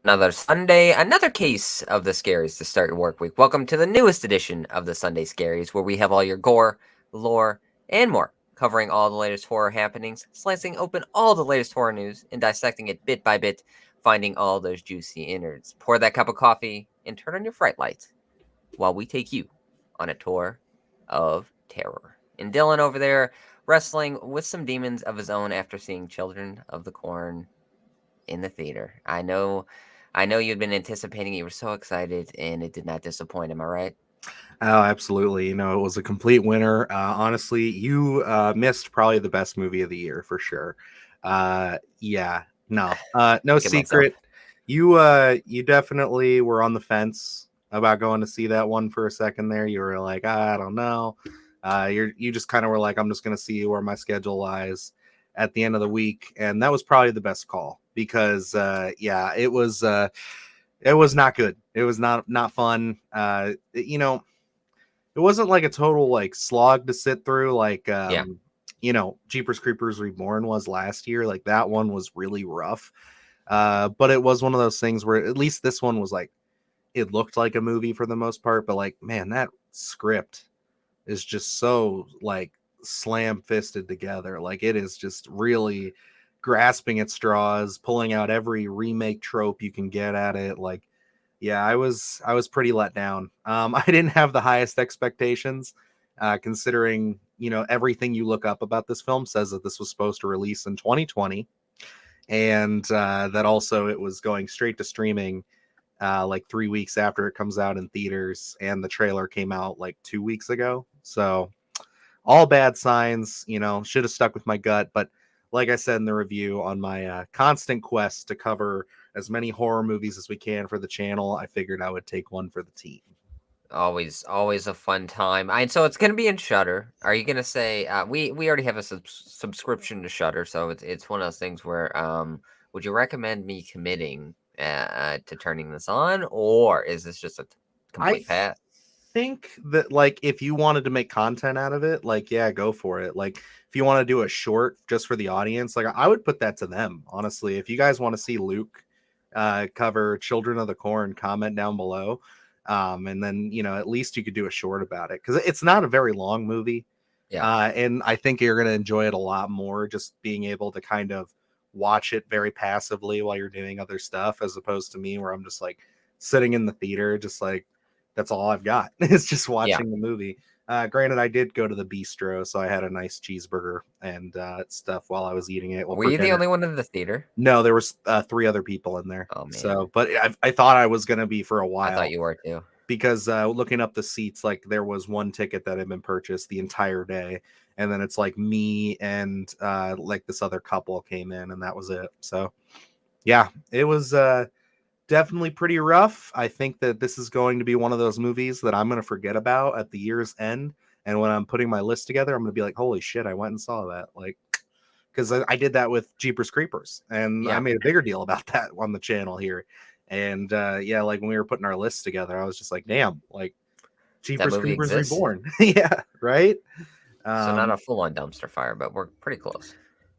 Another Sunday, another case of the Scaries to start your work week. Welcome to the newest edition of the Sunday Scaries, where we have all your gore, lore, and more, covering all the latest horror happenings, slicing open all the latest horror news, and dissecting it bit by bit, finding all those juicy innards. Pour that cup of coffee and turn on your fright lights while we take you on a tour of terror. And Dylan over there wrestling with some demons of his own after seeing Children of the Corn in the theater. I know you'd been anticipating it. You were so excited, and it did not disappoint. Am I right? Oh, absolutely. It was a complete winner. Honestly, you missed probably the best movie of the year for sure. Yeah, no Kicking myself. secret. You definitely were on the fence about going to see that one for a second there. You were like, I don't know. You just kind of were like, I'm just gonna see where my schedule lies at the end of the week, and that was probably the best call because yeah, it was not good. It was not fun. It wasn't like a total like slog to sit through like Yeah, Jeepers Creepers Reborn was last year. Like that one was really rough. But it was one of those things where at least this one was like it looked like a movie for the most part, but like man, that script is just so like slam fisted together. Like it is just really grasping at straws, pulling out every remake trope you can get at it. Like yeah, I was pretty let down. I didn't have the highest expectations, considering everything you look up about this film says that this was supposed to release in 2020, and that also it was going straight to streaming like 3 weeks after it comes out in theaters, and the trailer came out like 2 weeks ago. So all bad signs. Should have stuck with my gut, but like I said in the review, on my constant quest to cover as many horror movies as we can for the channel, I figured I would take one for the team. always a fun time. And so it's gonna be in Shutter. Are you gonna say we already have a subscription to Shutter, so it's one of those things where would you recommend me committing to turning this on, or is this just a I complete pass? think that like if you wanted to make content out of it, like yeah, go for it. Like if you want to do a short just for the audience, like I would put that to them. Honestly, if you guys want to see Luke cover Children of the Corn, comment down below. And then at least you could do a short about it because it's not a very long movie. Yeah, And I think you're going to enjoy it a lot more just being able to kind of watch it very passively while you're doing other stuff, as opposed to me where I'm just like sitting in the theater, just like that's all I've got. It's just yeah. watching the movie. Granted, I did go to the bistro, so I had a nice cheeseburger and stuff while I was eating it. Well, Were for you the dinner. only one in the theater? No, there was three other people in there. Oh man, So, but I thought I was gonna be for a I thought while you were too. because looking up the seats, like there was one ticket that had been purchased the entire day, and then it's like me and like this other couple came in, and that was it. So yeah, it was definitely pretty rough. I think that this is going to be one of those movies that I'm going to forget about at the year's end. And when I'm putting my list together, I'm going to be like, holy shit, I went and saw that. Like, because I did that with Jeepers Creepers, and I Yeah, made a bigger deal about that on the channel here. And yeah, like when we were putting our lists together, I was just like, damn, like that Jeepers movie Creepers exists. Reborn. Yeah, right. So not a Um, full on dumpster fire, but we're pretty close.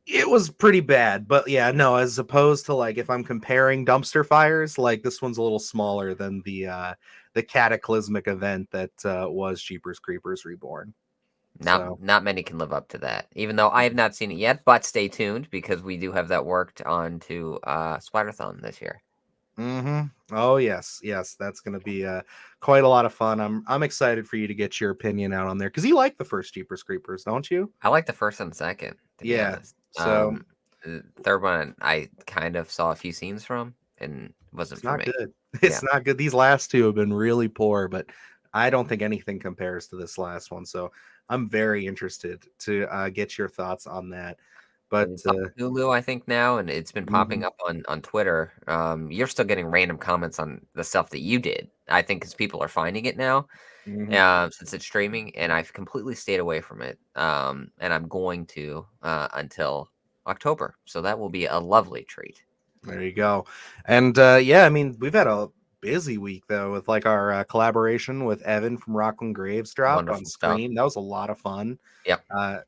it was pretty bad, but yeah, no, as opposed to like if I'm comparing dumpster fires, like this one's a little smaller than the cataclysmic event that was Jeepers Creepers Reborn. So Not many can live up to that. Even though I have not seen it yet, but stay tuned because we do have that worked on to Splatterthon this year. oh yes, that's gonna be quite a lot of fun. I'm excited for you to get your opinion out on there because you like the first Jeepers Creepers, don't you? I like the first and second, to be Yeah. honest. So The third one I kind of saw a few scenes from and wasn't it's for not me. good. Yeah. It's not good. These last two have been really poor, but I don't think anything compares to this last one. So I'm very interested to get your thoughts on that. But And it's on Hulu, I think now, and it's been popping mhm, up on Twitter. You're still getting random comments on the stuff that you did. I think because people are finding it now, mhm. since it's streaming, and I've completely stayed away from it. And I'm going to until October, so that will be a lovely treat. There you go. And yeah, I mean, we've had a busy week though with like our collaboration with Evan from Rockland Graves drop on Wonderful stuff. Scream. That was a lot of fun. Yep.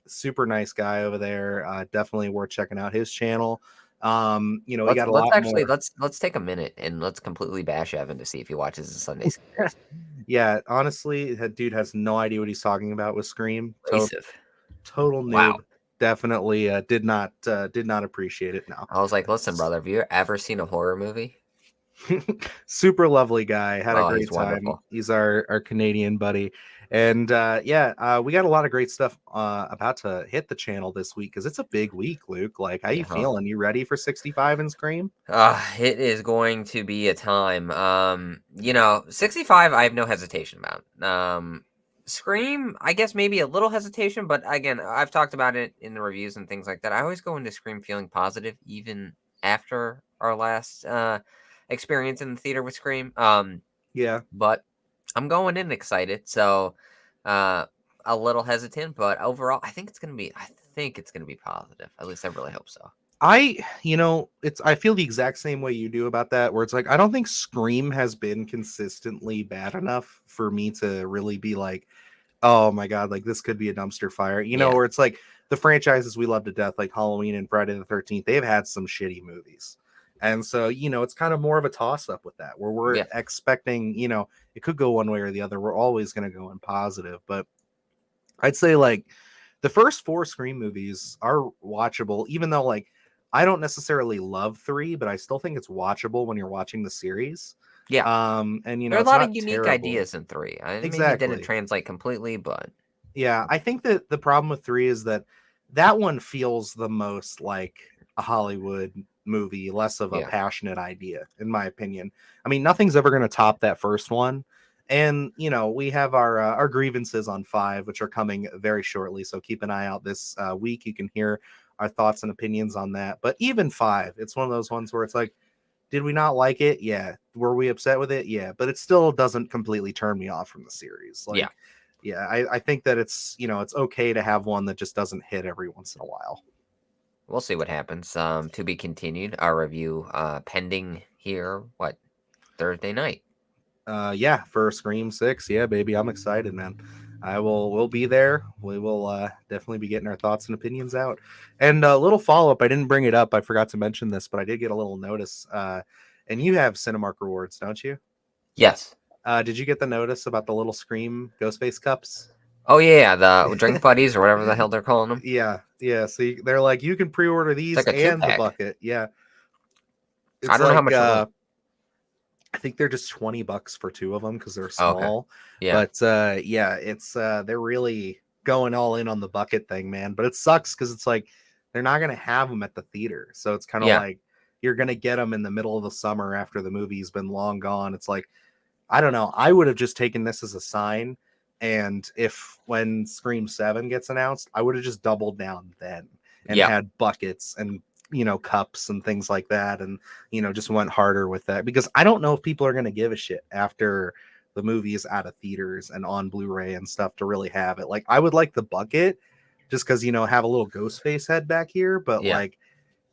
Super nice guy over there. Definitely worth checking out his channel. We got a let's lot actually more. let's take a minute and let's completely bash Evan to see if he watches the Sunday Scaries. Yeah, honestly, that dude has no idea what he's talking about with Scream. Abrasive. Total Wow. noob. Definitely did not appreciate it. No. I was like, listen, brother, have you ever seen a horror movie? Super lovely guy. Had a Oh, he's great time. wonderful. He's our Canadian buddy. And we got a lot of great stuff about to hit the channel this week because it's a big week, Luke. Like, how you Yeah. feeling? You ready for 65 and Scream? It is going to be a time. 65, I have no hesitation about. Scream, I guess maybe a little hesitation, but again, I've talked about it in the reviews and things like that. I always go into Scream feeling positive, even after our last experience in the theater with Scream. Yeah. But I'm going in excited, so uh, a little hesitant, but overall, I think it's gonna be. I think it's gonna be positive. At least I really hope so. I feel the exact same way you do about that, where it's like I don't think Scream has been consistently bad enough for me to really be like, oh my god, like this could be a dumpster fire. Yeah, Where it's like the franchises we love to death, like Halloween and Friday the 13th, they've had some shitty movies. And so, it's kind of more of a toss up with that, where we're yeah, expecting, it could go one way or the other. We're always going to go in positive. But I'd say like the first four Scream movies are watchable, even though like I don't necessarily love three, but I still think it's watchable when you're watching the series. yeah. And There are a it's lot of not unique terrible. ideas in three. I maybe didn't Exactly. translate completely, but Yeah, I think that the problem with three is that that one feels the most like a Hollywood movie, less of a yeah, passionate idea, in my opinion. I mean, nothing's ever going to top that first one. And we have our grievances on five, which are coming very shortly. So keep an eye out this week. You can hear our thoughts and opinions on that. But even five, it's one of those ones where it's like, did we not like it? Yeah. Were we upset with it? Yeah. But it still doesn't completely turn me off from the series. yeah. Like, yeah, I think that it's okay to have one that just doesn't hit every once in a while. We'll see what happens. To be continued. Our review pending here. What Thursday night? Yeah, for Scream 6, yeah, baby, I'm excited, man. We'll be there. We will definitely be getting our thoughts and opinions out. And a little follow-up, I didn't bring it up. I forgot to mention this, but I did get a little notice. And you have Cinemark rewards, don't you? Yes. Did you get the notice about the little Scream Ghostface cups? Oh yeah, the drink buddies or whatever the hell they're calling them. Yeah. So they're like, you can pre-order It's these like a two and the pack. bucket. Yeah, I it's don't know how like much are they. I think they're just $20 for two of them because they're Oh, okay. small. Yeah. But yeah, it's they're really going all in on the bucket thing, man. But it sucks because it's like they're not gonna have them at the theater, so it's kind of Yeah. like you're gonna get them in the middle of the summer after the movie's been long gone. It's like I don't know. I would have just taken this as a sign, and if when Scream 7 gets announced, I would have just doubled down then and Yeah. had buckets and cups and things like that, and just went harder with that because I don't know if people are going to give a shit after the movie is out of theaters and on Blu-ray and stuff to really have it. Like I would like the bucket just because have a little ghost face head back here, but Yeah. like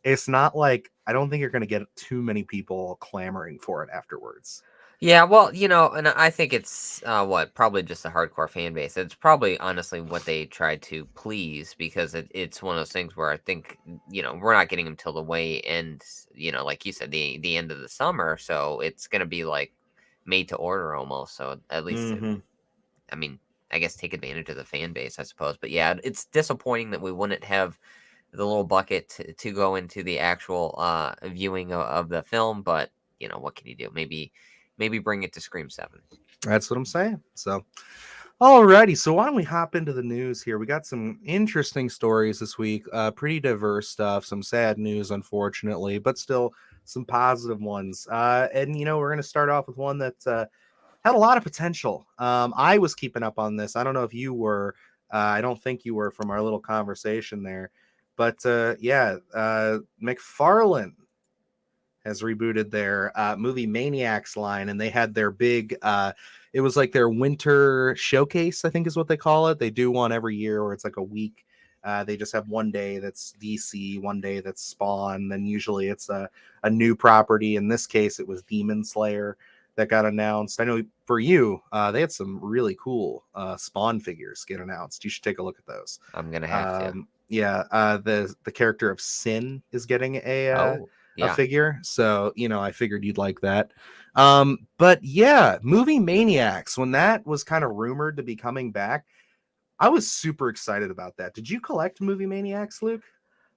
it's not like I don't think you're going to get too many people clamoring for it afterwards. Yeah, well, and I think it's probably just a hardcore fan base. It's probably honestly what they tried to please because it's one of those things where I think we're not getting them till the way end. Like you said, the end of the summer, so it's gonna be like made to order almost. So at least, Mm-hmm. I mean, I guess take advantage of the fan base, I suppose. But yeah, it's disappointing that we wouldn't have the little bucket to go into the actual viewing of the film. But what can you do? Maybe bring it to Scream 7. That's what I'm saying. So, alrighty. So, why don't we hop into the news here? We got some interesting stories this week. Pretty diverse stuff. Some sad news, unfortunately, but still some positive ones. And we're going to start off with one that had a lot of potential. I was keeping up on this. I don't know if you were. I don't think you were from our little conversation there. But yeah, McFarlane has rebooted their movie Maniacs line, and they had their big it was like their winter showcase, I think is what they call it. They do one every year where it's like a week. They just have one day that's DC, one day that's Spawn, then usually it's a new property. In this case, it was Demon Slayer that got announced. I know for you, they had some really cool Spawn figures get announced. You should take a look at those. I'm gonna have to. the character of Sin is getting Oh, a yeah. figure, so I figured you'd like that. But yeah, movie Maniacs, when that was kind of rumored to be coming back, I was super excited about that. Did you collect movie Maniacs, Luke?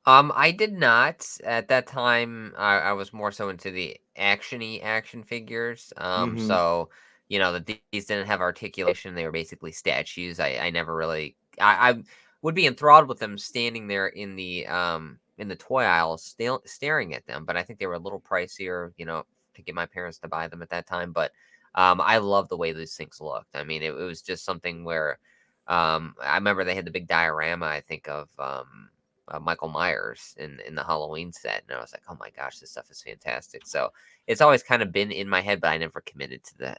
I did not at that time. I was more so into the actiony action figures. Mm-hmm. So these didn't have articulation; they were basically statues. I never really. I would be enthralled with them standing there in the toy aisle, staring at them. But I think they were a little pricier, to get my parents to buy them at that time. But I love the way these things looked. I mean, it was just something where I remember they had the big diorama. I think of Michael Myers in the Halloween set, and I was like, "Oh my gosh, this stuff is fantastic!" So it's always kind of been in my head, but I never committed to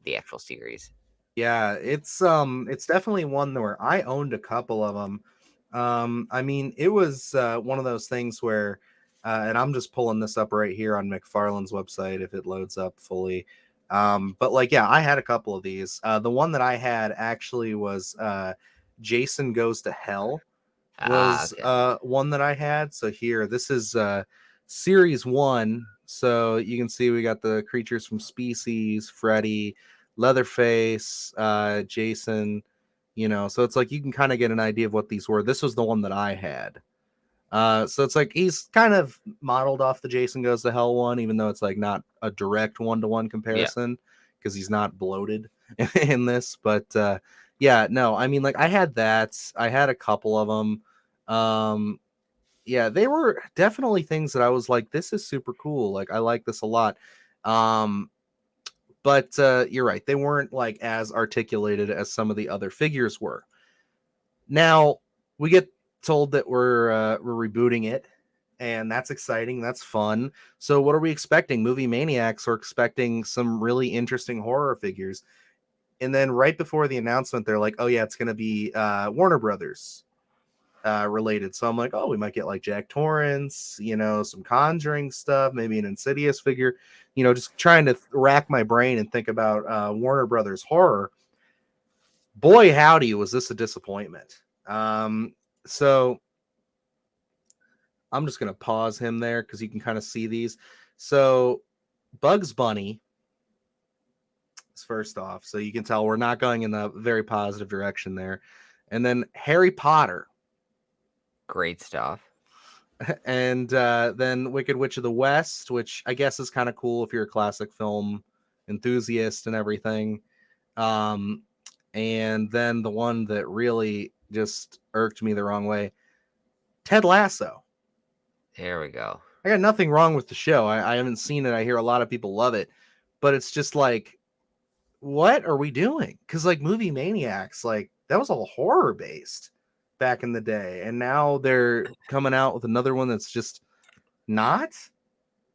the actual series. Yeah, it's definitely one where I owned a couple of them. I mean, it was one of those things where, and I'm just pulling this up right here on McFarlane's website if it loads up fully. But like, yeah, I had a couple of these. The one that I had actually was Jason Goes to Hell Ah, was okay, one that I had. So here, this is series one. So you can see we got the creatures from Species, Freddy, Leatherface, Jason. So it's like you can kind of get an idea of what these were. This was the one that I had. So it's like he's kind of modeled off the Jason Goes to Hell one, even though it's like not a direct one-to-one yeah, comparison because he's not bloated in this. But yeah, no, I mean, like I had that. I had a couple of them. Yeah, they were definitely things that I was like, this is super cool. Like I like this a lot. Um, but you're right, they weren't like as articulated as some of the other figures were. Now we get told that we're rebooting it, and that's exciting. That's fun. So what are we expecting? Movie Maniacs are expecting some really interesting horror figures, and then right before the announcement, they're like, "Oh yeah, it's going to be Warner Brothers related." So I'm like, "Oh, we might get like Jack Torrance, some Conjuring stuff, maybe an Insidious figure." Just trying to rack my brain and think about Warner Brothers horror. Boy, howdy, was this a disappointment. So I'm just going to pause him there because you can kind of see these. So Bugs Bunny is first off. So you can tell we're not going in the very positive direction there. And then Harry Potter. great stuff. And then Wicked Witch of the West, which I guess is kind of cool if you're a classic film enthusiast and everything. Um, and then the one that really just irked me the wrong way, Ted Lasso. There we go. I got nothing wrong with the show. I haven't seen it. I hear a lot of people love it, but it's just like, what are we doing? Because like movie Maniacs, like that was all horror based back in the day, and now they're coming out with another one that's just not.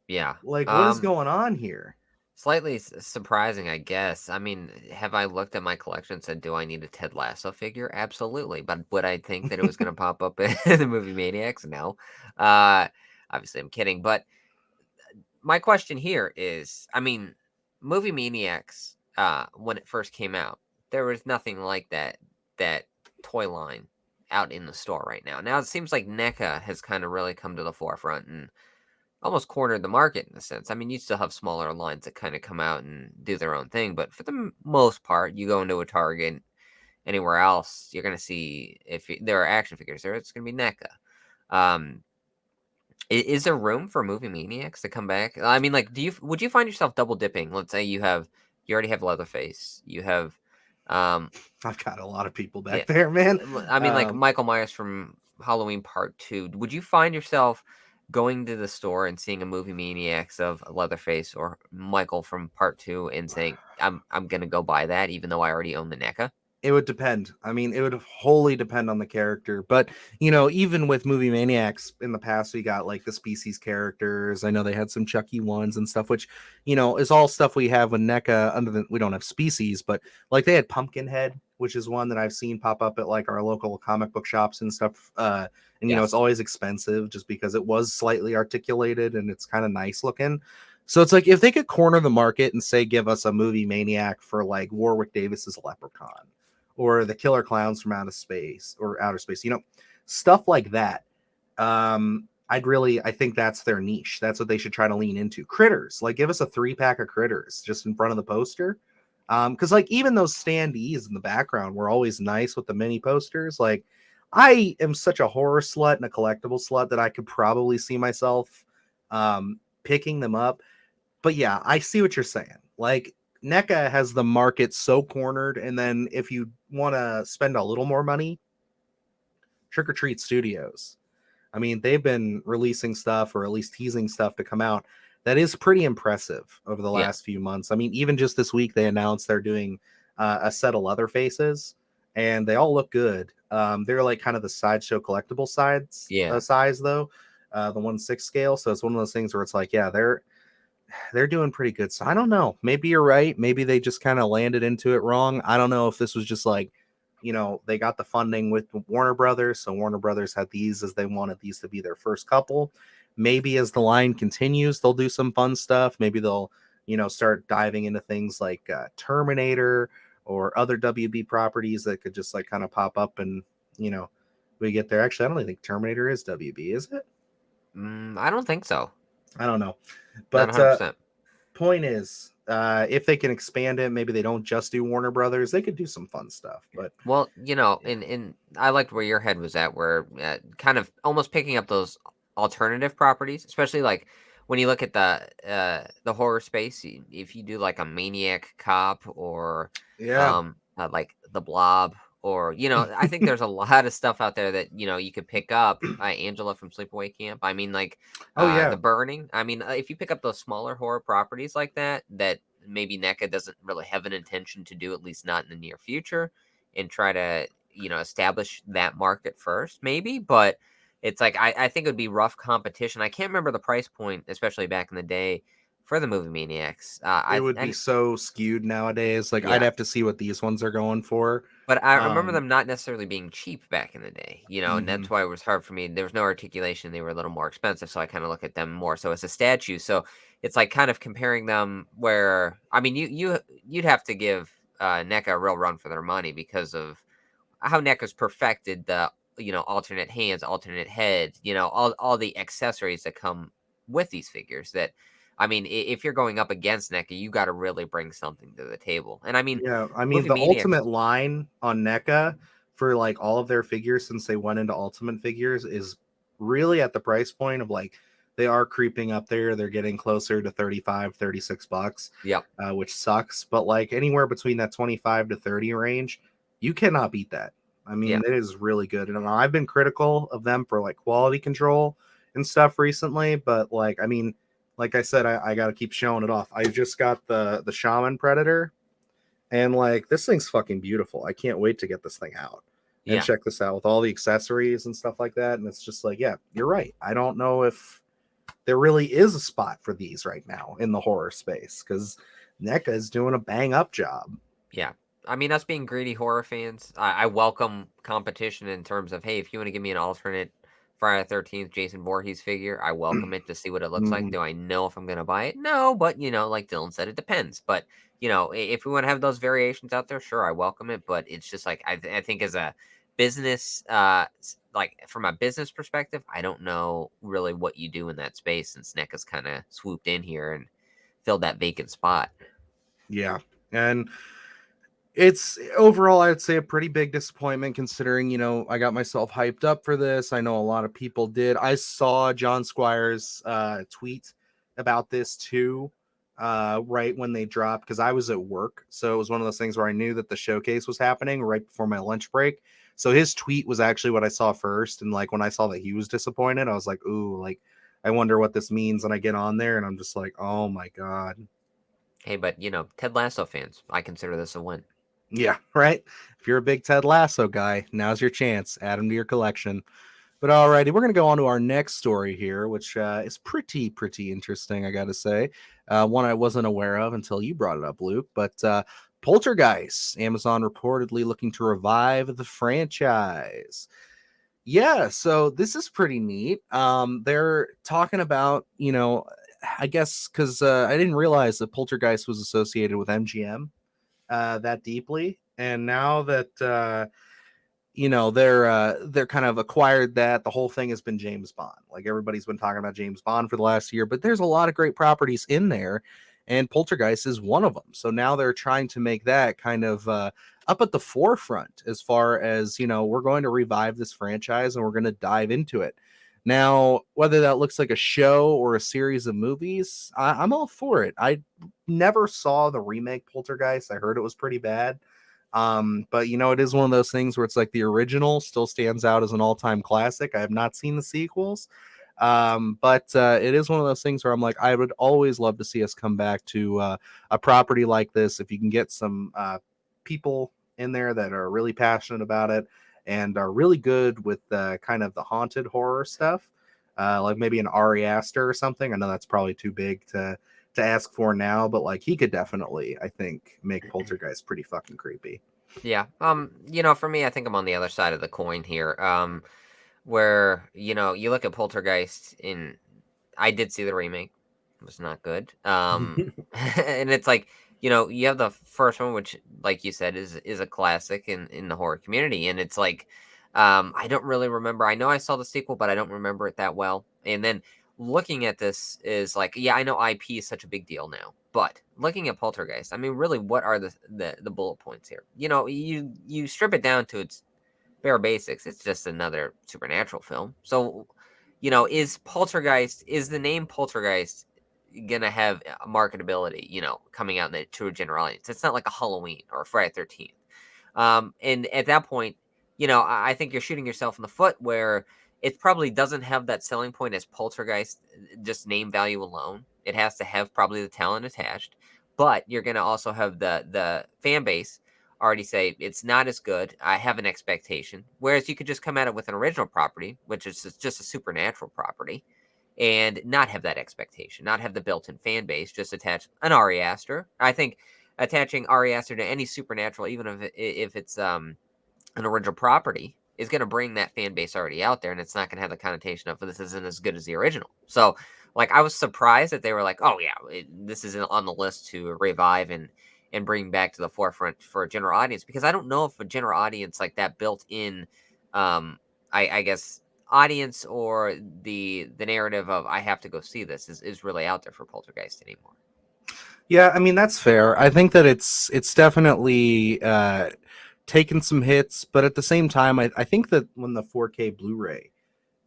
Yeah. Like, what is going on here? Slightly surprising, I guess. I mean, have I looked at my collection and said, "Do I need a Ted Lasso figure?" Absolutely. But would I think that it was going to pop up in the movie Maniacs? No. Uh, Obviously, I'm kidding. But my question here is, I mean, movie Maniacs, when it first came out, there was nothing like that toy line out in the store right now. Now it seems like NECA has kind of really come to the forefront and almost cornered the market in a sense. I mean, you still have smaller lines that kind of come out and do their own thing, but for the most part, you go into a Target, anywhere else, you're going to see if there are action figures there, it's going to be NECA. Um, is there room for movie Maniacs to come back? I mean, like, would you find yourself double dipping? Let's say you already have Leatherface, you have, um, I've got a lot of people yeah, back there, man. I mean, like Michael Myers from Halloween Part 2. Would you find yourself going to the store and seeing a movie Maniacs of Leatherface or Michael from Part 2 and saying, I'm gonna go buy that even though I already own the NECA? It would depend. I mean, it would wholly depend on the character. But, even with movie Maniacs in the past, we got like the Species characters. I know they had some Chucky ones and stuff, which, is all stuff we have with NECA. Under the, we don't have Species, but like they had Pumpkinhead, which is one that I've seen pop up at like our local comic book shops and stuff. And, it's Yes. always expensive just because it was slightly articulated and it's kind of nice looking. So it's like if they could corner the market and say, give us a movie Maniac for like Warwick Davis's Leprechaun or the Killer Clowns from Outer Space, stuff like that. I think that's their niche. That's what they should try to lean into. Critters, like give us a 3-pack of critters just in front of the poster. Because like even those standees in the background were always nice with the mini posters. Like I am such a horror slut and a collectible slut that I could probably see myself picking them up. But yeah, I see what you're saying. Like NECA has the market so cornered, and then if you want to spend a little more money, Trick or Treat Studios. I mean, they've been releasing stuff or at least teasing stuff to come out that is pretty impressive over the Yeah. last few months. I mean, even just this week, they announced they're doing a set of Leatherfaces, and they all look good. They're like kind of the sideshow collectible Yeah. size though, the 1/6 scale. So it's one of those things where it's like, yeah, they're doing pretty good. So I don't know. Maybe you're right. Maybe they just kind of landed into it wrong. I don't know if this was just like, they got the funding with Warner Brothers, so Warner Brothers had these as they wanted these to be their first couple. Maybe as the line continues, they'll do some fun stuff. Maybe they'll, start diving into things like Terminator or other WB properties that could just like kind of pop up and, you know, we get there. Actually, I don't even think Terminator is WB, is it? I don't think so. I don't know. Not But 100%. point is, if they can expand it, maybe they don't just do Warner Brothers. They could do some fun stuff. But Well, yeah, in I liked where your head was at, where kind of almost picking up those alternative properties, especially like when you look at the horror space. If you do like a Maniac Cop or yeah, like the Blob, or I think there's a lot of stuff out there that you could pick up. Angela from Sleepaway Camp. I mean, like oh the yeah, Burning. I mean, if you pick up those smaller horror properties like that maybe NECA doesn't really have an intention to do, at least not in the near future, and try to establish that market first, maybe. But it's like I think it would be rough competition. I can't remember the price point, especially back in the day, for the movie Maniacs. it would be And so skewed nowadays. Like I'd yeah, have to see what these ones are going for. but I remember Um, them not necessarily being cheap back in the day, and mhm. that's why it was hard for me. There was no articulation; they were a little more expensive, so I kind of look at them more so as a statue. So it's like kind of comparing them. Where I mean, you'd have to give NECA a real run for their money because of how NECA's perfected the alternate hands, alternate head, all the accessories that come with these figures. That I mean, if you're going up against NECA, you got to really bring something to the table. And I mean, Yeah, I mean movie the Maniacs, ultimate line on NECA for like all of their figures since they went into Ultimate figures is really at the price point of like they are creeping up there. They're getting closer to 35, $36, yep, which sucks. But like anywhere between that 25 to 30 range, you cannot beat that. I yeah, mean, it is really good. And I've been critical of them for like quality control and stuff recently, but like I mean, like I said, I gotta keep showing it off. I just got the Shaman Predator, and like this thing's fucking beautiful. I can't wait to get this thing out and yeah. check this out with all the accessories and stuff like that. And it's just like, yeah, you're right. I don't know if there really is a spot for these right now in the horror space because NECA is doing a bang up job. Yeah. I mean, us being greedy horror fans, I welcome competition in terms of, hey, if you want to give me an alternate Friday the 13th Jason Voorhees figure, I welcome it to see what it looks like. Mhm. Do I know if I'm going to buy it? No, but, like Dylan said, it depends. But, if we want to have those variations out there, sure, I welcome it. But it's just like, I think as a business, like from a business perspective, I don't know really what you do in that space since NECA's kind of swooped in here and filled that vacant spot. Yeah. And it's overall, I'd say a pretty big disappointment considering, I got myself hyped up for this. I know a lot of people did. I saw John Squire's tweet about this too, right when they dropped, because I was at work. So it was one of those things where I knew that the showcase was happening right before my lunch break. So his tweet was actually what I saw first. And like when I saw that he was disappointed, I was like, ooh, like, I wonder what this means. And I get on there and I'm just like, oh my God. Hey, but Ted Lasso fans, I consider this a win. Yeah, right. If you're a big Ted Lasso guy, now's your chance. Add him to your collection. But alrighty, we're gonna go on to our next story here, which is pretty interesting, I gotta say. One I wasn't aware of until you brought it up, Luke. But Poltergeist, Amazon reportedly looking to revive the franchise. Yeah, so this is pretty neat. They're talking about, I guess because I didn't realize that Poltergeist was associated with MGM that deeply. And now that they're kind of acquired that. The whole thing has been James Bond. Like everybody's been talking about James Bond for the last year, but there's a lot of great properties in there, and Poltergeist is one of them. So now they're trying to make that kind of up at the forefront as far as, we're going to revive this franchise and we're going to dive into it. Now, whether that looks like a show or a series of movies, I'm all for it. I never saw the remake Poltergeist. I heard it was pretty bad. But it is one of those things where it's like the original still stands out as an all-time classic. I have not seen the sequels. But it is one of those things where I'm like, I would always love to see us come back to a property like this. If you can get some people in there that are really passionate about it and are really good with kind of the haunted horror stuff, like maybe an Ari Aster or something. I know that's probably too big to ask for now, but like he could definitely, I think, make Poltergeist pretty fucking creepy. Yeah. For me, I think I'm on the other side of the coin here. Where, you look at Poltergeist I did see the remake. It was not good. And it's like, you have the first one, which, like you said, is a classic in the horror community. And it's like, I don't really remember. I know I saw the sequel, but I don't remember it that well. And then looking at this is like, yeah, I know IP is such a big deal now, but looking at Poltergeist, I mean, really, what are the bullet points here? You strip it down to its bare basics. It's just another supernatural film. So, is the name Poltergeist gonna have a marketability, coming out to a general audience? It's not like a Halloween or a Friday 13th. And at that point, I think you're shooting yourself in the foot where it probably doesn't have that selling point as Poltergeist, just name value alone. It has to have probably the talent attached, but you're going to also have the fan base already say it's not as good. I have an expectation. Whereas you could just come at it with an original property, which is just a supernatural property, and not have that expectation, not have the built-in fan base, just attach an Ari Aster. I think attaching Ari Aster to any supernatural, even if it's an original property, is going to bring that fan base already out there, and it's not going to have the connotation of this isn't as good as the original. So, like, I was surprised that they were like, "Oh yeah, this isn't on the list to revive and bring back to the forefront for a general audience," because I don't know if a general audience like that built in, I guess audience or the narrative of I have to go see this is really out there for Poltergeist anymore. Yeah, I mean that's fair. I think that it's definitely taken some hits, but at the same time, I think that when the 4K Blu-ray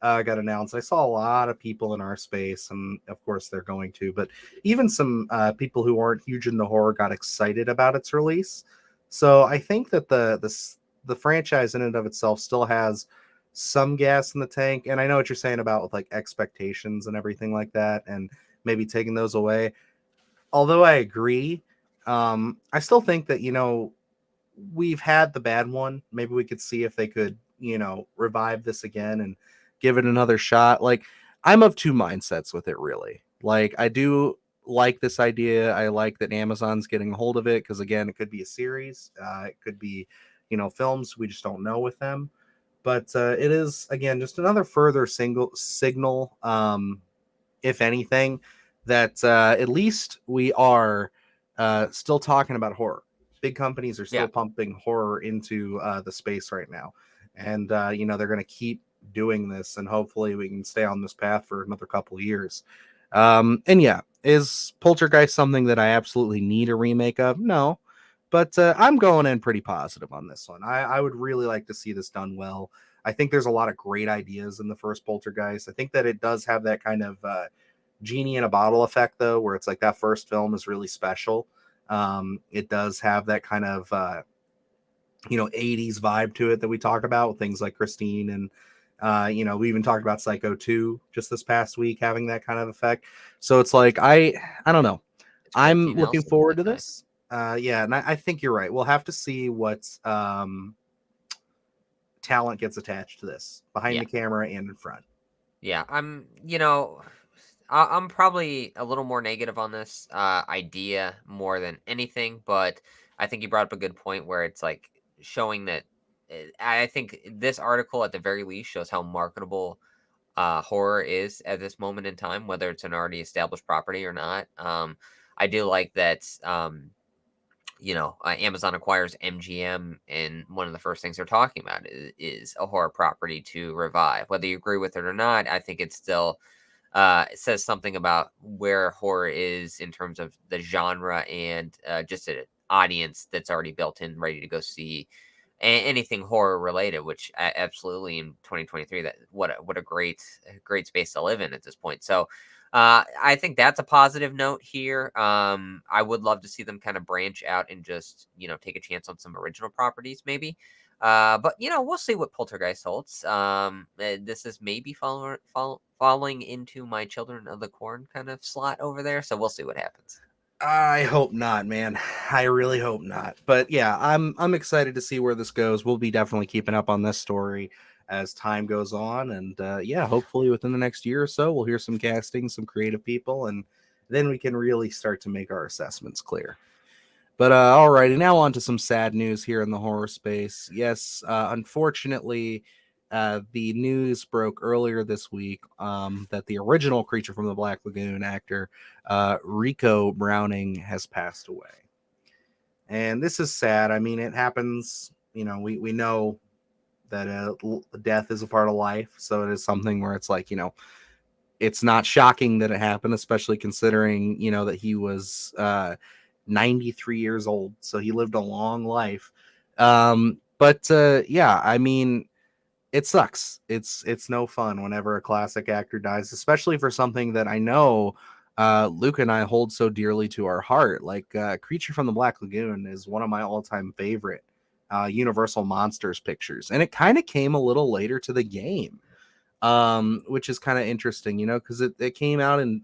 got announced, I saw a lot of people in our space, and of course they're going to, but even some people who aren't huge into horror got excited about its release. So I think that the franchise in and of itself still has some gas in the tank, and I know what you're saying about with like expectations and everything like that, and maybe taking those away. Although I agree, I still think that we've had the bad one. Maybe we could see if they could revive this again and give it another shot. Like I'm of two mindsets with it, really. Like I do like this idea. I like that Amazon's getting a hold of it because again, it could be a series. It could be films. We just don't know with them. But it is again just another further single signal. If anything, that at least we are still talking about horror. Big companies are still Yeah. pumping horror into the space right now, and they're going to keep doing this, and hopefully we can stay on this path for another couple of years. And yeah, is Poltergeist something that I absolutely need a remake of? No, but I'm going in pretty positive on this one. I would really like to see this done well. I think there's a lot of great ideas in the first Poltergeist. I think that it does have that kind of genie in a bottle effect, though, where it's like that first film is really special. It does have that kind of 80s vibe to it that we talk about with things like Christine, and we even talked about Psycho 2 just this past week having that kind of effect. So it's like I don't know. It's I'm Christine looking Nelson forward that to time. this. Yeah, and I think you're right. We'll have to see what talent gets attached to this behind Yeah. the camera and in front. Yeah, I'm probably a little more negative on this idea more than anything, but I think you brought up a good point where it's like showing that I think this article at the very least shows how marketable horror is at this moment in time, whether it's an already established property or not. I do like that. Amazon acquires MGM, and one of the first things they're talking about is a horror property to revive. Whether you agree with it or not, I think it's still it says something about where horror is in terms of the genre and just an audience that's already built in, ready to go see anything horror related. Which absolutely in 2023, that what a great space to live in at this point. So. I think that's a positive note here. I would love to see them kind of branch out and just take a chance on some original properties, maybe. But we'll see what Poltergeist holds. This is maybe falling into my Children of the Corn kind of slot over there, so we'll see what happens. I hope not, man. I really hope not. But yeah, I'm excited to see where this goes. We'll be definitely keeping up on this story as time goes on, and yeah, hopefully within the next year or so, we'll hear some casting, some creative people, and then we can really start to make our assessments clear. But alrighty, now on to some sad news here in the horror space. Yes, unfortunately, the news broke earlier this week that the original Creature from the Black Lagoon actor, Rico Browning, has passed away. And this is sad. I mean, it happens. We know that death is a part of life. So it is something where it's like, it's not shocking that it happened, especially considering, that he was 93 years old. So he lived a long life. But yeah, I mean, it sucks. It's no fun whenever a classic actor dies, especially for something that I know Luke and I hold so dearly to our heart. Like Creature from the Black Lagoon is one of my all-time favorite Universal Monsters pictures, and it kind of came a little later to the game, which is kind of interesting, because it came out in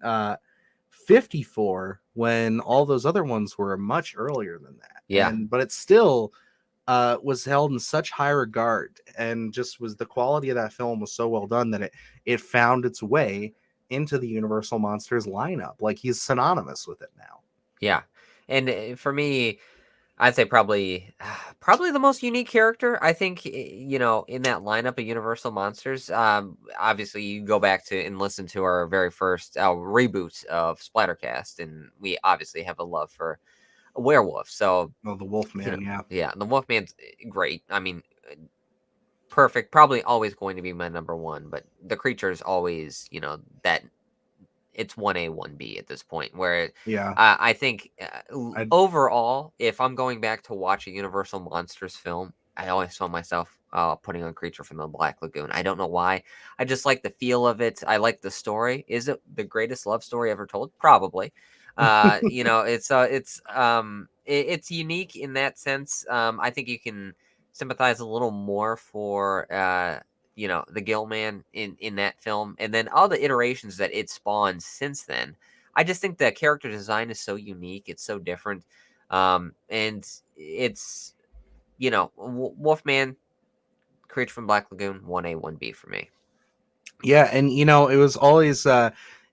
54 when all those other ones were much earlier than that. Yeah. But it still was held in such high regard, and just was the quality of that film was so well done that it found its way into the Universal Monsters lineup. Like, he's synonymous with it now. Yeah. And for me, I'd say probably the most unique character. I think in that lineup of Universal Monsters. Obviously, you go back to and listen to our very first reboot of Splattercast, and we obviously have a love for a werewolf. So Oh, the Wolfman, yeah. yeah, the Wolfman's great. I mean, perfect. Probably always going to be my number one, but the creature is always that it's 1A, 1B at this point, where Yeah. I think overall, if I'm going back to watch a Universal Monsters film, I always find myself putting on Creature from the Black Lagoon. I don't know why. I just like the feel of it. I like the story. Is it the greatest love story ever told? Probably. It's unique in that sense. I think you can sympathize a little more for the Gill Man in that film, and then all the iterations that it spawned since then. I just think the character design is so unique. It's so different, and it's Wolfman, Creature from Black Lagoon, 1A, 1B for me. Yeah, and it was always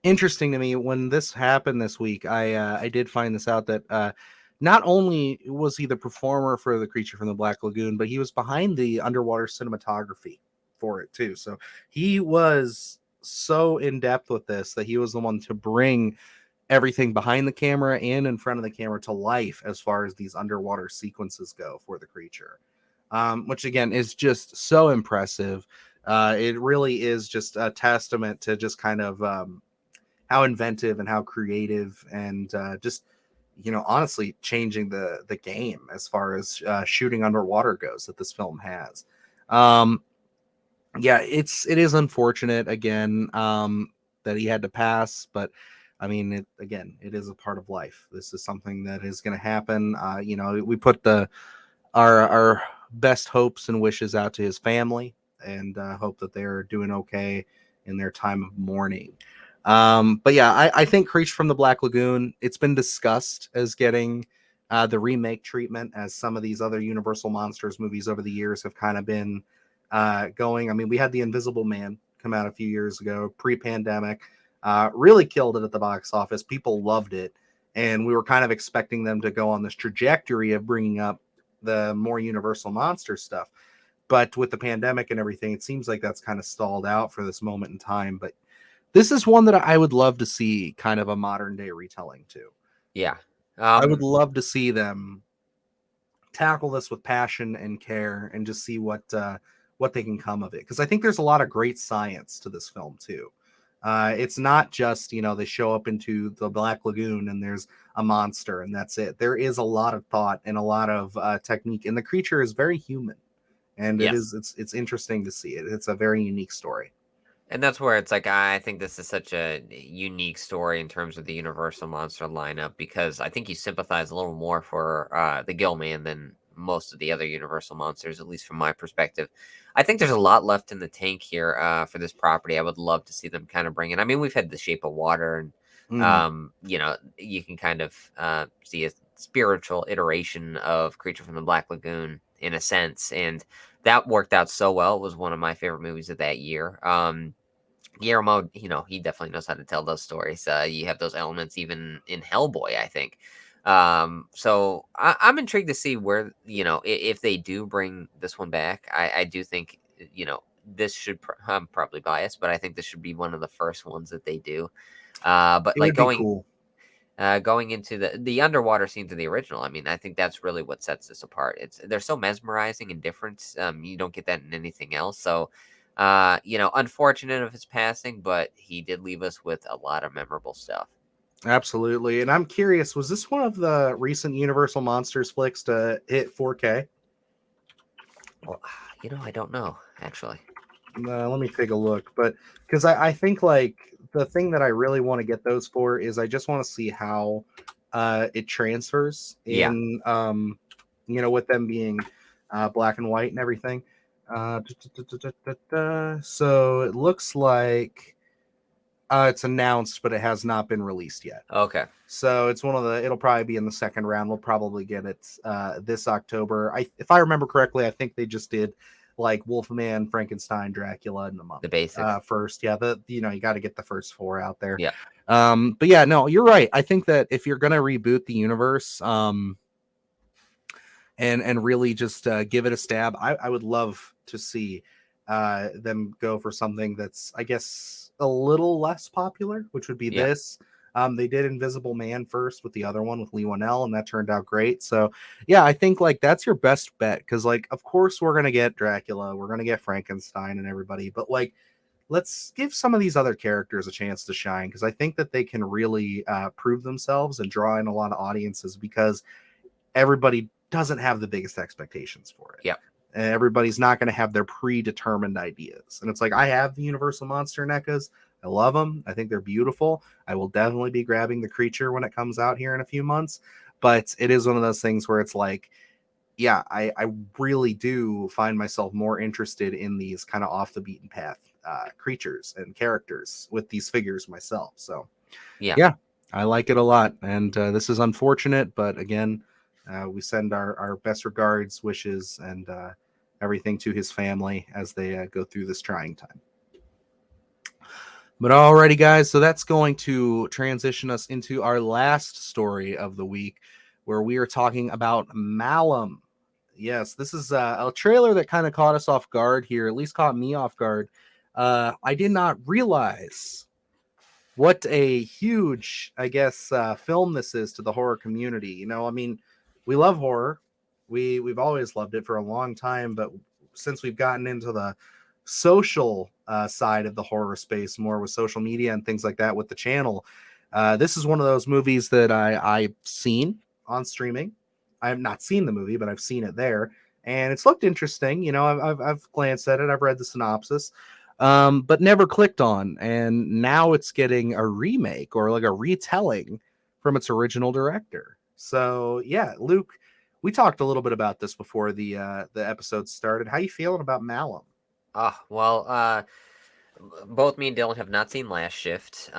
interesting to me when this happened this week. I did find this out that not only was he the performer for the Creature from the Black Lagoon, but he was behind the underwater cinematography for it too. So he was so in depth with this that he was the one to bring everything behind the camera and in front of the camera to life as far as these underwater sequences go for the creature, which again is just so impressive. It really is just a testament to just kind of how inventive and how creative and just honestly changing the game as far as shooting underwater goes that this film has. Yeah, it is unfortunate again that he had to pass, but I mean, it is a part of life. This is something that is going to happen. We put our best hopes and wishes out to his family, and hope that they're doing okay in their time of mourning. But yeah, I think Creature from the Black Lagoon, it's been discussed as getting the remake treatment as some of these other Universal Monsters movies over the years have kind of been going. I mean, we had The Invisible Man come out a few years ago, pre-pandemic, really killed it at the box office. People loved it, and we were kind of expecting them to go on this trajectory of bringing up the more Universal Monster stuff. But with the pandemic and everything, it seems like that's kind of stalled out for this moment in time. But this is one that I would love to see kind of a modern day retelling too. Yeah. I would love to see them tackle this with passion and care and just see what they can come of it, because I think there's a lot of great science to this film too. It's not just, you know, they show up into the Black Lagoon and there's a monster and that's it. There is a lot of thought and a lot of technique, and the creature is very human, and Yes. it's interesting to see it. It's a very unique story. And that's where it's like, I think this is such a unique story in terms of the Universal monster lineup, because I think you sympathize a little more for the Gill Man than most of the other Universal monsters, at least from my perspective. I think there's a lot left in the tank here for this property. I would love to see them kind of bring in. I mean, we've had The Shape of Water, and Mhm. you know, you can kind of see a spiritual iteration of Creature from the Black Lagoon in a sense, and that worked out so well. It was one of my favorite movies of that year. Guillermo, you know, he definitely knows how to tell those stories. You have those elements even in Hellboy, I think. So I'm intrigued to see where, you know, if they do bring this one back. I do think, you know, this should. I'm probably biased, but I think this should be one of the first ones that they do. But It like would be cool. going into the underwater scenes of the original, I mean, I think that's really what sets this apart. They're so mesmerizing and different. You don't get that in anything else. So, you know, unfortunate of his passing, but he did leave us with a lot of memorable stuff. Absolutely. And I'm curious, was this one of the recent Universal Monsters flicks to hit 4K? Well, you know, I don't know actually. Let me take a look. But because I think like the thing that I really want to get those for is I just want to see how it transfers Yeah. in, you know, with them being black and white and everything. So it looks like it's announced, but it has not been released yet. Okay. So it's one of the. It'll probably be in the second round. We'll probably get it this October. If I remember correctly, I think they just did like Wolfman, Frankenstein, Dracula, and the The Mummy basics. first. Yeah, the you know you got to get the first four out there. Yeah. But yeah, no, you're right. I think that if you're gonna reboot the universe, and really just give it a stab, I would love to see them go for something that's, I guess, a little less popular, which would be Yeah. this. They did Invisible Man first with the other one with Lee Winnell, and that turned out great. So, yeah, I think like that's your best bet, because, like, of course, we're gonna get Dracula, we're gonna get Frankenstein, and everybody, but like, let's give some of these other characters a chance to shine, because I think that they can really prove themselves and draw in a lot of audiences, because everybody doesn't have the biggest expectations for it. Yeah. And everybody's not going to have their predetermined ideas. And it's like, I have the Universal Monster NECAs. I love them. I think they're beautiful. I will definitely be grabbing the creature when it comes out here in a few months. But it is one of those things where it's like, yeah, I really do find myself more interested in these kind of off the beaten path creatures and characters with these figures myself. So, Yeah. yeah, I like it a lot. And this is unfortunate, but again, we send our best regards, wishes, and everything to his family as they go through this trying time. But alrighty, guys, so that's going to transition us into our last story of the week, where we are talking about MALUM. Yes, this is a trailer that kind of caught us off guard here, at least caught me off guard. I did not realize what a huge, I guess, film this is to the horror community. You know, I mean, we love horror. We've always loved it for a long time, but since we've gotten into the social side of the horror space more with social media and things like that with the channel, this is one of those movies that I've seen on streaming. I have not seen the movie, but I've seen it there, and it's looked interesting. You know, I've glanced at it, I've read the synopsis, but never clicked on. And now it's getting a remake or like a retelling from its original director. So yeah, Luke, we talked a little bit about this before the episode started. How you feeling about Malum? Well, both me and Dylan have not seen Last Shift.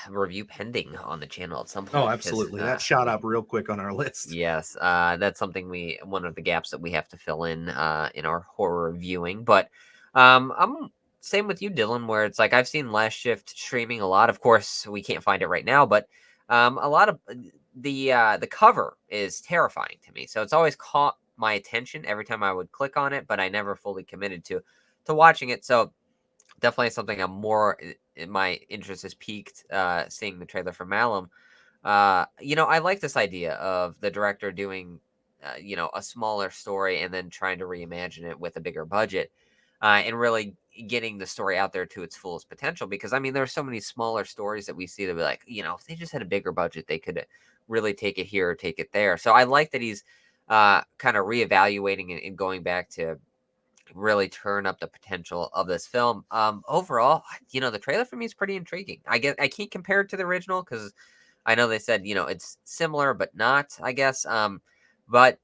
Review pending on the channel at some Oh, point because absolutely. That shot up real quick on our list. yes, that's something one of the gaps that we have to fill in our horror viewing. But I'm same with you, Dylan, where it's like I've seen Last Shift streaming a lot. Of course, we can't find it right now, but a lot of the cover is terrifying to me. So it's always caught my attention every time I would click on it, but I never fully committed to watching it. So definitely something I'm more my interest is peaked seeing the trailer for Malum. You know, I like this idea of the director doing a smaller story and then trying to reimagine it with a bigger budget, and really getting the story out there to its fullest potential. Because I mean, there are so many smaller stories that we see that be like, if they just had a bigger budget, they could really take it here or take it there. So I like that he's kind of reevaluating and going back to really turn up the potential of this film. Overall, the trailer for me is pretty intriguing. I can't compare it to the original because I know they said it's similar but not. I guess. But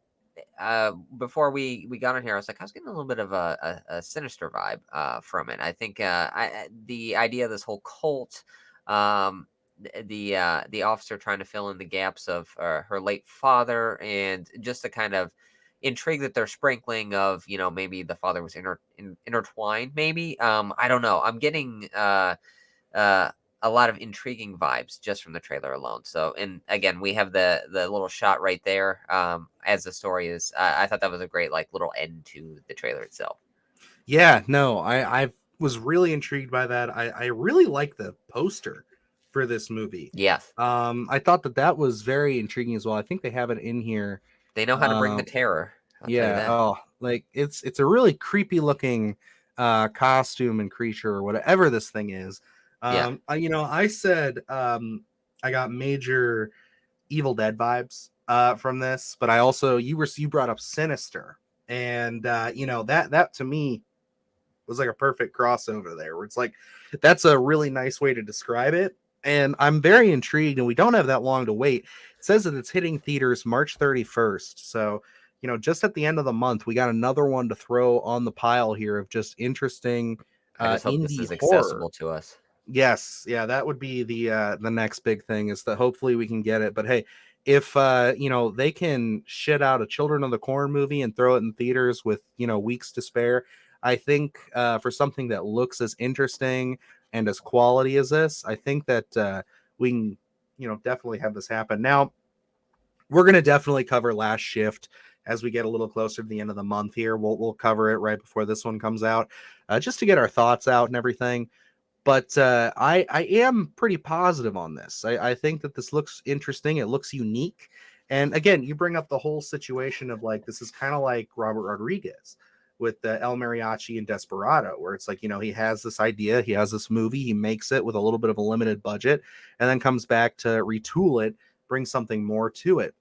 before we got on here, I was getting a little bit of a sinister vibe from it. I think the idea of this whole cult, the officer trying to fill in the gaps of her late father, and just the kind of intrigue that they're sprinkling of maybe the father was intertwined. Maybe I don't know. I'm getting uh, a lot of intriguing vibes just from the trailer alone. So, and again, we have the little shot right there as the story is. I thought that was a great like little end to the trailer itself. Yeah, no, I was really intrigued by that. I really like the poster for this movie. Yes, I thought that was very intriguing as well. I think they have it in here. they know how to bring the Um, terror. I'll tell you yeah, that. oh, like it's a really creepy looking costume and creature or whatever this thing is. Yeah, I said I got major Evil Dead vibes from this, but I also you brought up Sinister, and that to me was like a perfect crossover there, where it's like that's a really nice way to describe it. And I'm very intrigued, and we don't have that long to wait. It says that it's hitting theaters March 31st. So, just at the end of the month, we got another one to throw on the pile here of just interesting I just hope this indie is horror. accessible to us. Yes, yeah, that would be the next big thing is that hopefully we can get it. But hey, if they can shit out a Children of the Corn movie and throw it in theaters with weeks to spare, I think for something that looks as interesting and as quality as this, I think that we can definitely have this happen. Now we're gonna definitely cover Last Shift as we get a little closer to the end of the month here. We'll cover it right before this one comes out, just to get our thoughts out and everything. But I am pretty positive on this. I think that this looks interesting. It looks unique. And again, you bring up the whole situation of like this is kind of like Robert Rodriguez with El Mariachi and Desperado, where it's like, he has this idea, he has this movie, he makes it with a little bit of a limited budget, and then comes back to retool it, bring something more to it.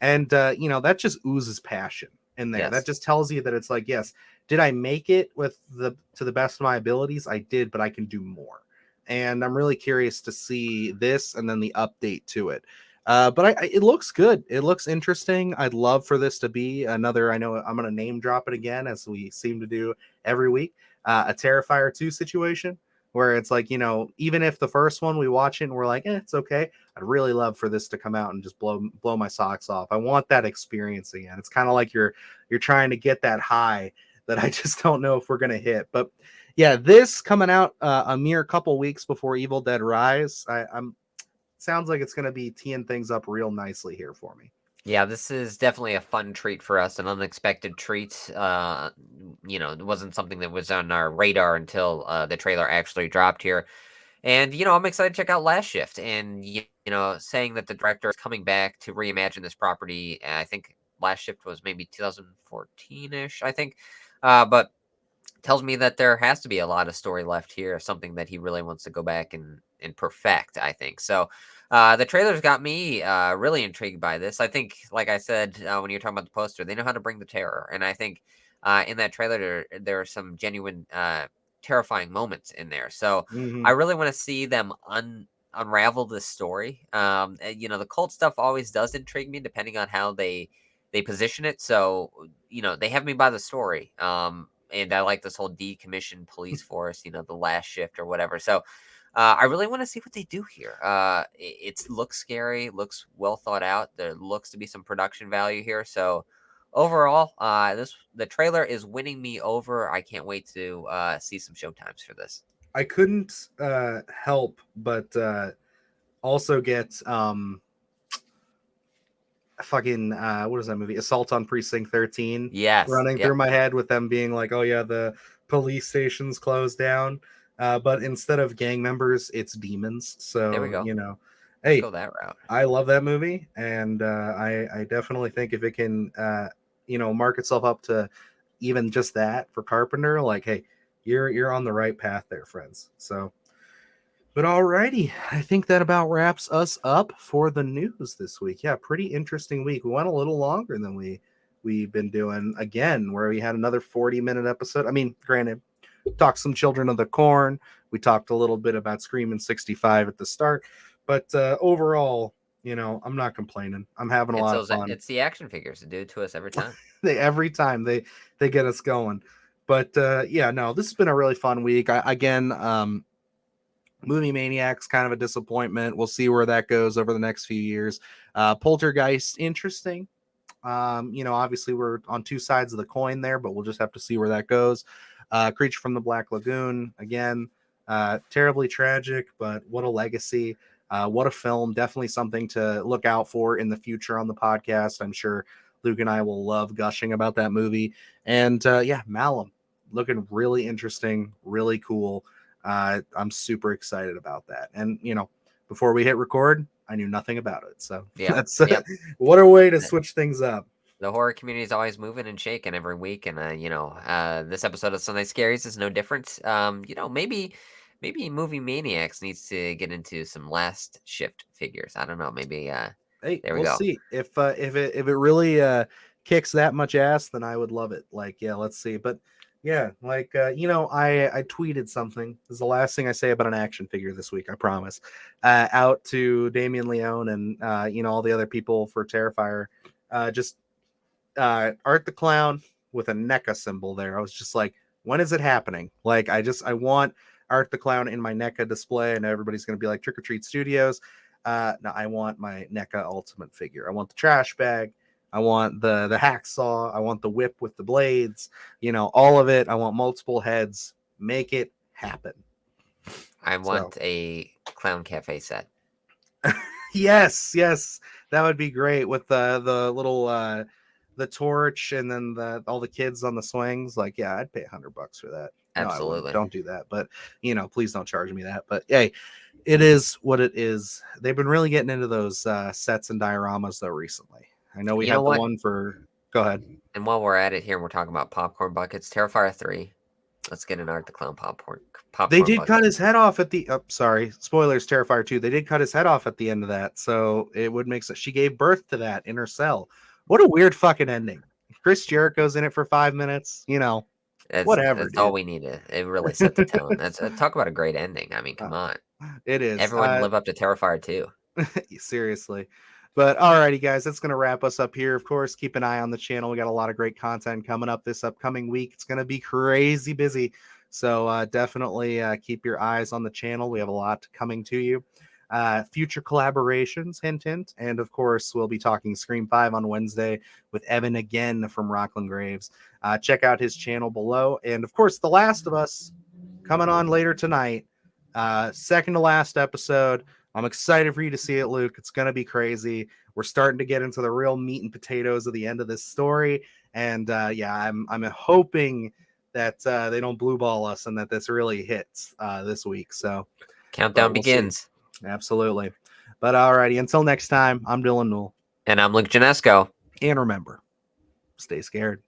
And that just oozes passion in there. That Yes. just tells you that it's like, yes, did I make it to the best of my abilities? I did, but I can do more. And I'm really curious to see this and then the update to it. But it looks good. It looks interesting. I'd love for this to be another. I know I'm going to name drop it again, as we seem to do every week. A Terrifier 2 situation where it's like, even if the first one we watch it and we're like, it's okay. I'd really love for this to come out and just blow my socks off. I want that experience again. It's kind of like you're trying to get that high that I just don't know if we're gonna hit. But yeah, this coming out a mere couple weeks before Evil Dead Rise. I'm sounds like it's gonna be teeing things up real nicely here for me. Yeah, this is definitely a fun treat for us, an unexpected treat. It wasn't something that was on our radar until the trailer actually dropped here. And, I'm excited to check out Last Shift. And, saying that the director is coming back to reimagine this property, I think Last Shift was maybe 2014 ish, I think. But tells me that there has to be a lot of story left here, something that he really wants to go back and perfect, I think. So the trailers got me really intrigued by this. I think, like I said, when you're talking about the poster, they know how to bring the terror. And I think in that trailer, there are some genuine terrifying moments in there. So I Mm-hmm. really want to see them unravel this story. The cult stuff always does intrigue me, depending on how they position it. So they have me by the story. And I like this whole decommissioned police force, the last shift or whatever. So I really want to see what they do here. It looks scary, looks well thought out. There looks to be some production value here. So overall, the trailer is winning me over. I can't wait to see some showtimes for this. I couldn't help but also get fucking what is that movie? Assault on Precinct 13 Yes. running through Yep. my head with them being like, oh yeah, the police station's closed down. But instead of gang members, it's demons. There we So, go. Let's Hey, go that route. I love that movie, and I definitely think if it can, mark itself up to even just that for Carpenter, like, hey, you're on the right path there, friends. So, but alrighty, I think that about wraps us up for the news this week. Yeah, pretty interesting week. We went a little longer than we've been doing again, where we had another 40-minute episode. I mean, granted, talked some Children of the Corn. We talked a little bit about Screaming 65 at the start, but overall, I'm not complaining. I'm having a lot of fun. It's the action figures that do it to us every time. Every time they get us going. But yeah, no, this has been a really fun week. Again, Movie Maniacs, kind of a disappointment. We'll see where that goes over the next few years. Poltergeist, interesting. Obviously we're on two sides of the coin there, but we'll just have to see where that goes. Creature from the Black Lagoon, again, terribly tragic, but what a legacy. What a film. Definitely something to look out for in the future on the podcast. I'm sure Luke and I will love gushing about that movie. And yeah, MALUM, looking really interesting, really cool. I'm super excited about that. And, before we hit record, I knew nothing about it. So Yeah. that's Yep. what a way to switch things up. The horror community is always moving and shaking every week, and this episode of Sunday Scaries is no different. Maybe Movie Maniacs needs to get into some last shift figures. I don't know. Maybe Hey, there we we'll go. see if it really kicks that much ass, then I would love it. Like, yeah, let's see. But yeah, like I tweeted something. This is the last thing I say about an action figure this week. I promise. Out to Damien Leone and all the other people for Terrifier. Just Art the Clown with a NECA symbol there. I was just like, when is it happening? Like, I want Art the Clown in my NECA display, and everybody's gonna be like Trick or Treat Studios. No, I want my NECA Ultimate figure. I want the trash bag. I want the hacksaw. I want the whip with the blades. All of it. I want multiple heads. Make it happen. I So want a Clown Cafe set. yes, that would be great with the little the torch and then all the kids on the swings. Like, yeah, I'd pay $100 for that. No, I wouldn't. Absolutely. Don't do that. But please don't charge me that. But hey, it is what it is. They've been really getting into those sets and dioramas though recently. I know we You had know the what? one for. Go ahead. And while we're at it here, and we're talking about popcorn buckets. Terrifier 3. Let's get an Art the Clown popcorn They did cut bucket. his head off at the. Oh, sorry, spoilers. Terrifier 2. They did cut his head off at the end of that, so it would make sense. She gave birth to that in her cell. What a weird fucking ending. Chris Jericho's in it for 5 minutes. Whatever. That's all Dude. we needed. It really set the tone. That's talk about a great ending. I mean, come on. It is. Everyone live up to Terrifier 2. Seriously. But alrighty, guys, that's gonna wrap us up here. Of course, keep an eye on the channel. We got a lot of great content coming up this upcoming week. It's gonna be crazy busy. So definitely keep your eyes on the channel. We have a lot coming to you. Future collaborations, hint, hint. And of course, we'll be talking Scream 5 on Wednesday with Evan again from Rockland Graves. Check out his channel below. And of course, The Last of Us coming on later tonight. Second to last episode. I'm excited for you to see it, Luke. It's going to be crazy. We're starting to get into the real meat and potatoes of the end of this story. And yeah, I'm hoping that they don't blue ball us and that this really hits this week. So Countdown we'll see. begins. Absolutely. But alrighty, until next time, I'm Dylan Newell. And I'm Luke Janesco. And remember, stay scared.